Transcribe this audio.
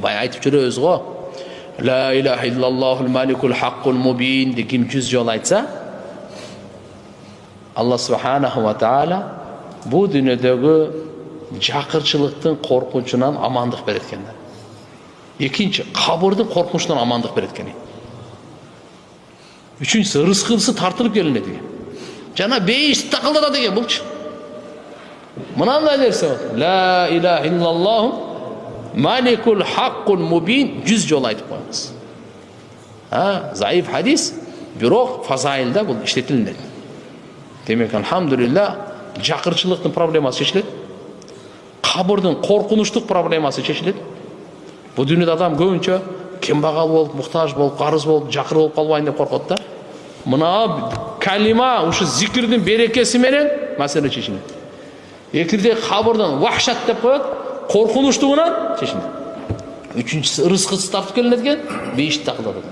Бай айтып жүрөбүз го. Ла илаха иллаллахул маликул хаққул мубин деген 100 жол айтса, Алла субханаху ва таала бу дүниедегі жакырчылыктын коркунчунан амандык берет экен. Экинчи, кабырдын коркунчунан амандык берет экен. Үчүнчүсү, рызкысы тартылып келинет экен. Жана бейишти такылдатат экен булчу. Мынандай нерсе. Ла илаха иллаллаху маликул хаққул мубин 100 жол айтып коебуз. Заиф хадис, бирок фазаилда бул иштетилинет. Демек, алхамдулилла, жакырчылыктын проблемасы чечилет. Кабырдын коркунучтук проблемасы чечилет. Бу дүйнөдө адам көбүнчө кембагал болуп, муктаж болуп, карыз болуп, жакыр болуп калбайын деп коркот да. Мына калима, ушу зикирдин берекеси менен маселе чечилет. Экирде кабырдын вахшат деп коет, коркунучтугунан чечилет. Үчүнчүсү, рызкысы тартып келинет экен, бейишти такылдатат.